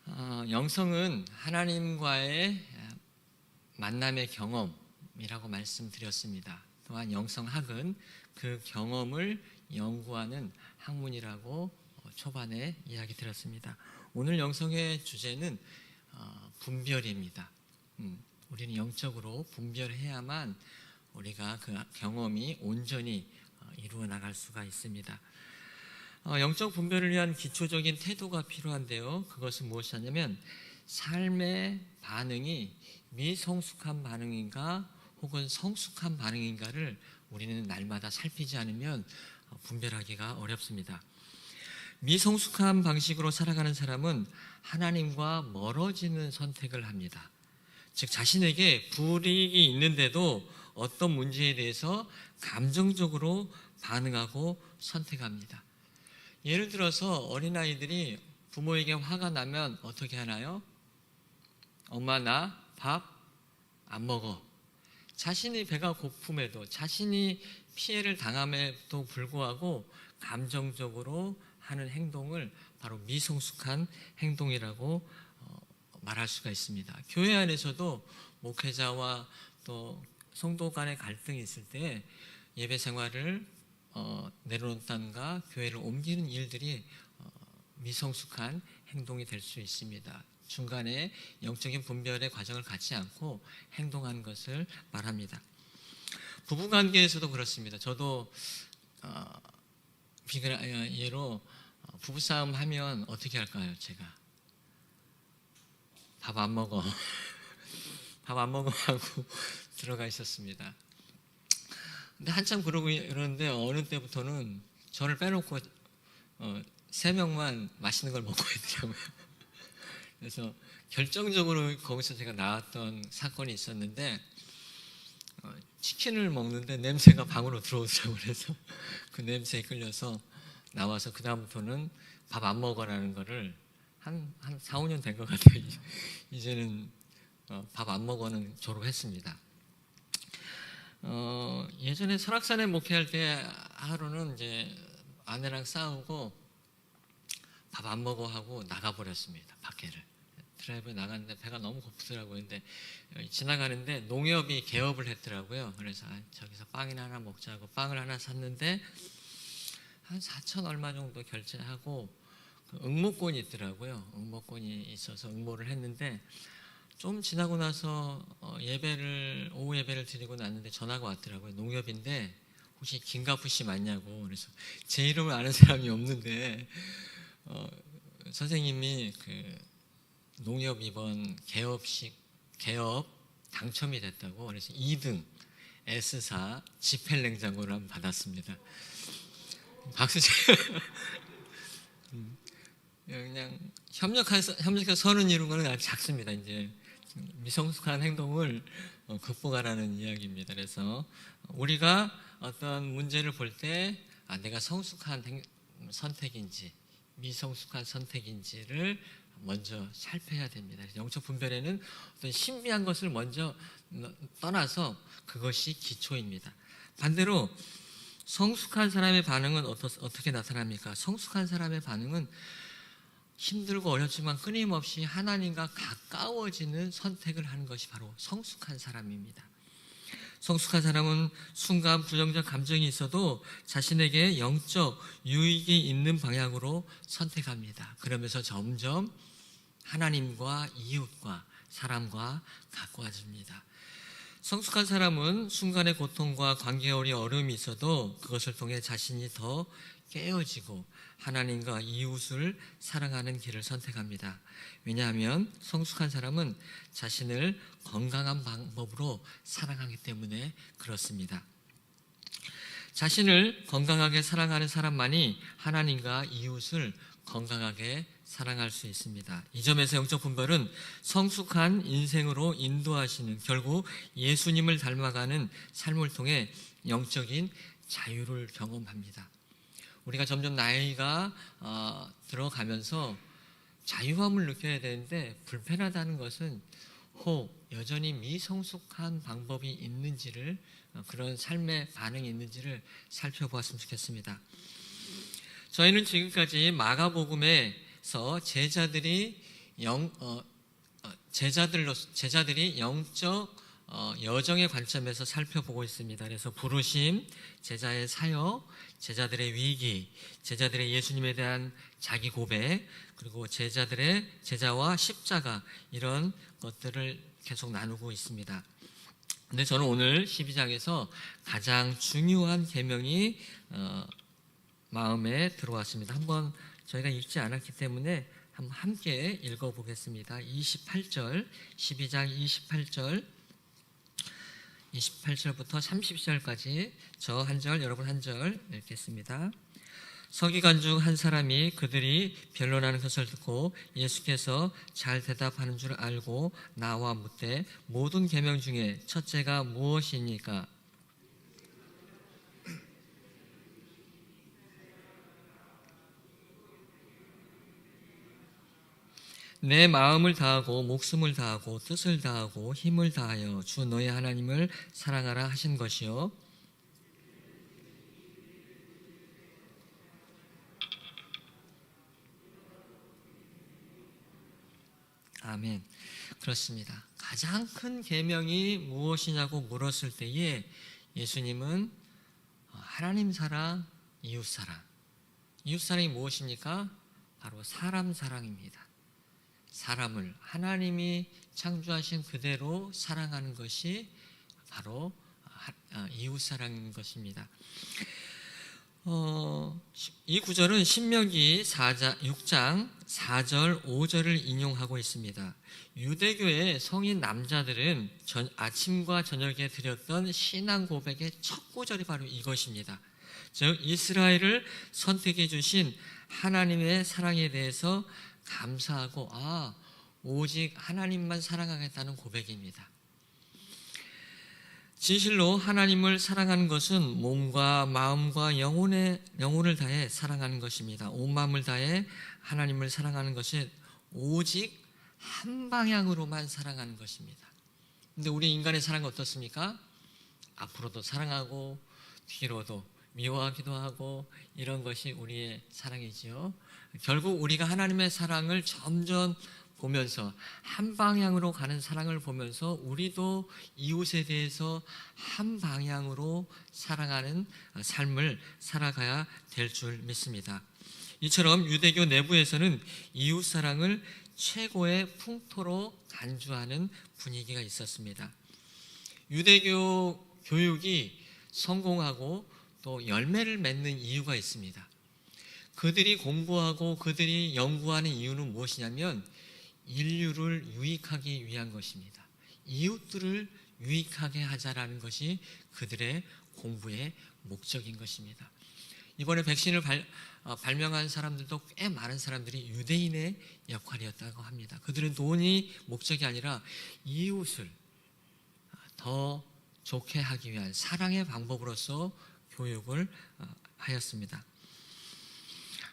영성은 하나님과의 만남의 경험이라고 말씀드렸습니다. 또한 영성학은 그 경험을 연구하는 학문이라고 초반에 이야기 드렸습니다. 오늘 영성의 주제는 분별입니다. 우리는 영적으로 분별해야만 우리가 그 경험이 온전히 이루어 나갈 수가 있습니다. 영적 분별을 위한 기초적인 태도가 필요한데요. 그것은 무엇이냐면 삶의 반응이 미성숙한 반응인가 혹은 성숙한 반응인가를 우리는 날마다 살피지 않으면 분별하기가 어렵습니다. 미성숙한 방식으로 살아가는 사람은 하나님과 멀어지는 선택을 합니다. 즉 자신에게 불이익이 있는데도 어떤 문제에 대해서 감정적으로 반응하고 선택합니다. 예를 들어서 어린아이들이 부모에게 화가 나면 어떻게 하나요? 엄마 나 밥 안 먹어. 자신이 배가 고픔에도 자신이 피해를 당함에도 불구하고 감정적으로 하는 행동을 바로 미성숙한 행동이라고 말할 수가 있습니다. 교회 안에서도 목회자와 또 성도 간의 갈등이 있을 때 예배 생활을 내려놓다든가 교회를 옮기는 일들이 미성숙한 행동이 될 수 있습니다. 중간에 영적인 분별의 과정을 갖지 않고 행동하는 것을 말합니다. 부부관계에서도 그렇습니다. 저도 예로 부부싸움 하면 어떻게 할까요? 제가 밥 안 먹어 밥 안 먹어 하고 들어가 있었습니다. 근데 한참 그러는데 어느 때부터는 저를 빼놓고 3명만 맛있는 걸 먹어야 되더라고요. 그래서 결정적으로 거기서 제가 나왔던 사건이 있었는데 치킨을 먹는데 냄새가 방으로 들어오더라고요. 그래서 그 냄새에 끌려서 나와서 그 다음부터는 밥 안 먹어라는 거를 한 4, 5년 된 것 같아요. 이제는 밥 안 먹어는 졸업했습니다. 예전에 설악산에 목회할 때 하루는 이제 아내랑 싸우고 밥 안 먹어 하고 나가버렸습니다. 밖에를 드라이브에 나갔는데 배가 너무 고프더라고요. 근데 지나가는데 농협이 개업을 했더라고요. 그래서 저기서 빵이나 하나 먹자고 빵을 하나 샀는데 한 4천 얼마 정도 결제하고 응모권이 있더라고요. 응모권이 있어서 응모를 했는데 좀 지나고 나서 오후 예배를 드리고 났는데 전화가 왔더라고요. 농협인데 혹시 김가프 씨 맞냐고. 그래서 제 이름을 아는 사람이 없는데 선생님이 그 농협 이번 개업 당첨이 됐다고. 그래서 2등 S사 지펠 냉장고를 한번 받았습니다. 박수 그냥 협력해서 선을 이룬 거는 아주 작습니다. 이제 미성숙한 행동을 극복하라는 이야기입니다. 그래서 우리가 어떤 문제를 볼 때 내가 성숙한 선택인지 미성숙한 선택인지를 먼저 살펴야 됩니다. 영적 분별에는 어떤 신비한 것을 먼저 떠나서 그것이 기초입니다. 반대로 성숙한 사람의 반응은 어떻게 나타납니까? 성숙한 사람의 반응은 힘들고 어렵지만 끊임없이 하나님과 가까워지는 선택을 하는 것이 바로 성숙한 사람입니다. 성숙한 사람은 순간 부정적 감정이 있어도 자신에게 영적 유익이 있는 방향으로 선택합니다. 그러면서 점점 하나님과 이웃과 사람과 가까워집니다. 성숙한 사람은 순간의 고통과 관계어리 어려움이 있어도 그것을 통해 자신이 더 깨어지고 하나님과 이웃을 사랑하는 길을 선택합니다. 왜냐하면 성숙한 사람은 자신을 건강한 방법으로 사랑하기 때문에 그렇습니다. 자신을 건강하게 사랑하는 사람만이 하나님과 이웃을 건강하게 사랑할 수 있습니다. 이 점에서 영적 분별은 성숙한 인생으로 인도하시는, 결국 예수님을 닮아가는 삶을 통해 영적인 자유를 경험합니다. 우리가 점점 나이가 들어가면서 자유함을 느껴야 되는데 불편하다는 것은 혹 여전히 미성숙한 방법이 있는지를, 그런 삶의 반응이 있는지를 살펴보았으면 좋겠습니다. 저희는 지금까지 마가복음에서 제자들이 제자들이 영적 여정의 관점에서 살펴보고 있습니다. 그래서 부르심, 제자의 사역, 제자들의 위기, 제자들의 예수님에 대한 자기 고백, 그리고 제자와 십자가, 이런 것들을 계속 나누고 있습니다. 근데 저는 오늘 12장에서 가장 중요한 계명이 마음에 들어왔습니다. 한번 저희가 읽지 않았기 때문에 한번 함께 읽어보겠습니다. 28절, 12장 28절부터 30절까지 저 한 절, 여러분 한 절 읽겠습니다. 서기관 중 한 사람이 그들이 변론하는 것을 듣고 예수께서 잘 대답하는 줄 알고 나와 묻되 모든 계명 중에 첫째가 무엇이니까? 내 마음을 다하고 목숨을 다하고 뜻을 다하고 힘을 다하여 주 너의 하나님을 사랑하라 하신 것이요. 아멘. 그렇습니다. 가장 큰 계명이 무엇이냐고 물었을 때에 예수님은 하나님 사랑, 이웃 사랑. 이웃 사랑이 무엇입니까? 바로 사람 사랑입니다. 사람을 하나님이 창조하신 그대로 사랑하는 것이 바로 이웃 사랑인 것입니다. 이 구절은 신명기 6장 4절 5절을 인용하고 있습니다. 유대교의 성인 남자들은 아침과 저녁에 드렸던 신앙 고백의 첫 구절이 바로 이것입니다. 즉 이스라엘을 선택해 주신 하나님의 사랑에 대해서 감사하고 오직 하나님만 사랑하겠다는 고백입니다. 진실로 하나님을 사랑하는 것은 몸과 마음과 영혼을 다해 사랑하는 것입니다. 온 마음을 다해 하나님을 사랑하는 것이 오직 한 방향으로만 사랑하는 것입니다. 근데 우리 인간의 사랑은 어떻습니까? 앞으로도 사랑하고 뒤로도 미워하기도 하고, 이런 것이 우리의 사랑이지요. 결국 우리가 하나님의 사랑을 점점 보면서, 한 방향으로 가는 사랑을 보면서 우리도 이웃에 대해서 한 방향으로 사랑하는 삶을 살아가야 될 줄 믿습니다. 이처럼 유대교 내부에서는 이웃 사랑을 최고의 풍토로 간주하는 분위기가 있었습니다. 유대교 교육이 성공하고 또 열매를 맺는 이유가 있습니다. 그들이 공부하고 그들이 연구하는 이유는 무엇이냐면 인류를 유익하기 위한 것입니다. 이웃들을 유익하게 하자라는 것이 그들의 공부의 목적인 것입니다. 이번에 백신을 발명한 사람들도 꽤 많은 사람들이 유대인의 역할이었다고 합니다. 그들은 돈이 목적이 아니라 이웃을 더 좋게 하기 위한 사랑의 방법으로서 교육을 하였습니다.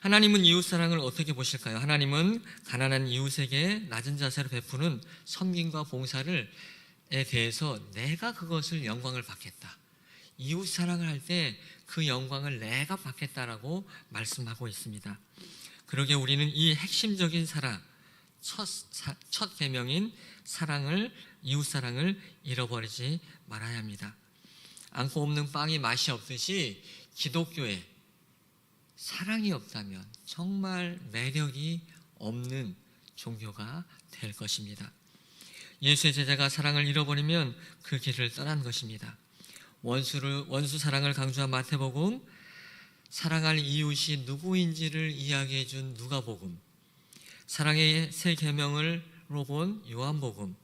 하나님은 이웃 사랑을 어떻게 보실까요? 하나님은 가난한 이웃에게 낮은 자세로 베푸는 섬김과 봉사에 대해서 내가 그것을 영광을 받겠다. 이웃 사랑을 할 때 그 영광을 내가 받겠다라고 말씀하고 있습니다. 그러게 우리는 이 핵심적인 사랑, 첫 계명인 이웃 사랑을 잃어버리지 말아야 합니다. 안고 없는 빵이 맛이 없듯이 기독교에 사랑이 없다면 정말 매력이 없는 종교가 될 것입니다. 예수의 제자가 사랑을 잃어버리면 그 길을 떠난 것입니다. 원수 사랑을 강조한 마태복음, 사랑할 이웃이 누구인지를 이야기해 준 누가복음, 사랑의 새 계명으로 본 요한복음,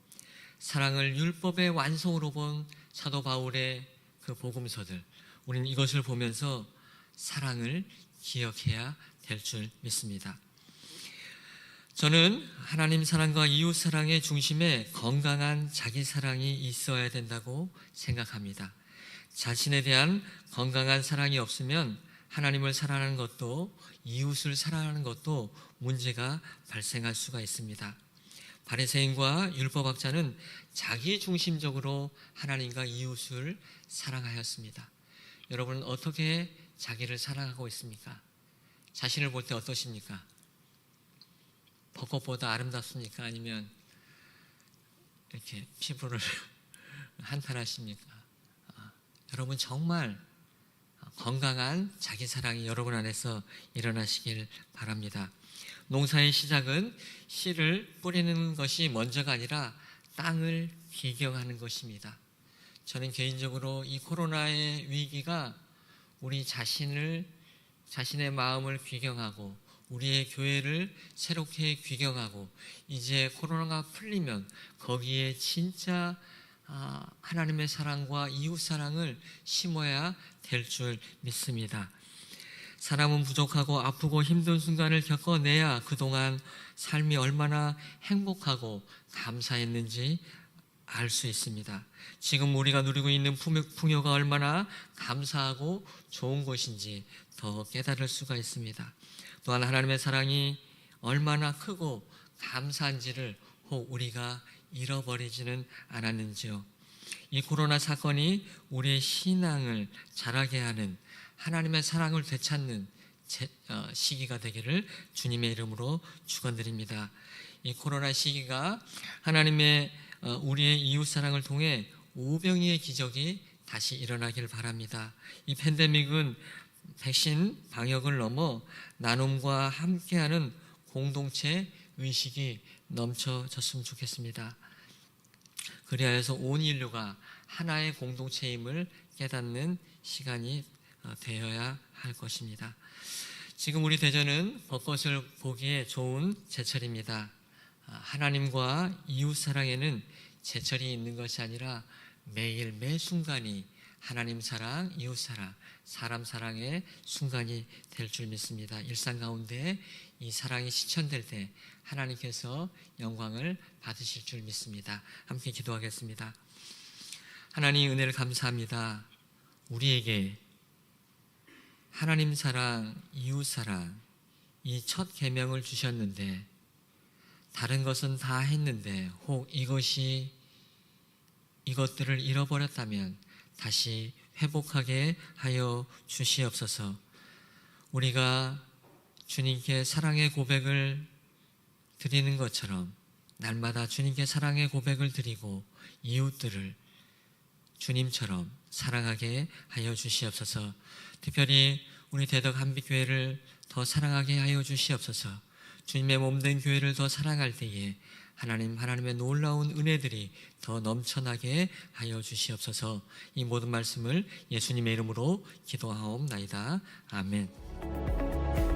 사랑을 율법의 완성으로 본 사도 바울의 그 복음서들, 우리는 이것을 보면서 사랑을 기억해야 될 줄 믿습니다. 저는 하나님 사랑과 이웃 사랑의 중심에 건강한 자기 사랑이 있어야 된다고 생각합니다. 자신에 대한 건강한 사랑이 없으면 하나님을 사랑하는 것도 이웃을 사랑하는 것도 문제가 발생할 수가 있습니다. 바리새인과 율법학자는 자기 중심적으로 하나님과 이웃을 사랑하였습니다. 여러분은 어떻게 자기를 사랑하고 있습니까? 자신을 볼 때 어떠십니까? 벚꽃보다 아름답습니까? 아니면 이렇게 피부를 한탄하십니까? 여러분 정말 건강한 자기 사랑이 여러분 안에서 일어나시길 바랍니다. 농사의 시작은 씨를 뿌리는 것이 먼저가 아니라 땅을 귀경하는 것입니다. 저는 개인적으로 이 코로나의 위기가 우리 자신의 마음을 귀경하고 우리의 교회를 새롭게 귀경하고 이제 코로나가 풀리면 거기에 진짜 하나님의 사랑과 이웃 사랑을 심어야 될 줄 믿습니다. 사람은 부족하고 아프고 힘든 순간을 겪어내야 그동안 삶이 얼마나 행복하고 감사했는지 알 수 있습니다. 지금 우리가 누리고 있는 풍요가 얼마나 감사하고 좋은 것인지 더 깨달을 수가 있습니다. 또한 하나님의 사랑이 얼마나 크고 감사한지를 혹 우리가 잃어버리지는 않았는지요. 이 코로나 사건이 우리의 신앙을 자라게 하는 하나님의 사랑을 되찾는 시기가 되기를 주님의 이름으로 축원드립니다. 이 코로나 시기가 우리의 이웃 사랑을 통해 오병이의 기적이 다시 일어나길 바랍니다. 이 팬데믹은 백신 방역을 넘어 나눔과 함께하는 공동체 의식이 넘쳐졌으면 좋겠습니다. 그리하여서 온 인류가 하나의 공동체임을 깨닫는 시간이 되어야 할 것입니다. 지금 우리 대전은 벚꽃을 보기에 좋은 제철입니다. 하나님과 이웃 사랑에는 제철이 있는 것이 아니라 매일 매 순간이 하나님 사랑, 이웃 사랑, 사람 사랑의 순간이 될 줄 믿습니다. 일상 가운데 이 사랑이 실천될 때 하나님께서 영광을 받으실 줄 믿습니다. 함께 기도하겠습니다. 하나님 은혜를 감사합니다. 우리에게 하나님 사랑, 이웃 사랑 이 첫 계명을 주셨는데 다른 것은 다 했는데 혹 이것들을 잃어버렸다면 다시 회복하게 하여 주시옵소서. 우리가 주님께 사랑의 고백을 드리는 것처럼 날마다 주님께 사랑의 고백을 드리고 이웃들을 주님처럼 사랑하게 하여 주시옵소서. 특별히 우리 대덕 한빛교회를 더 사랑하게 하여 주시옵소서. 주님의 몸된 교회를 더 사랑할 때에 하나님의 놀라운 은혜들이 더 넘쳐나게 하여 주시옵소서. 이 모든 말씀을 예수님의 이름으로 기도하옵나이다. 아멘.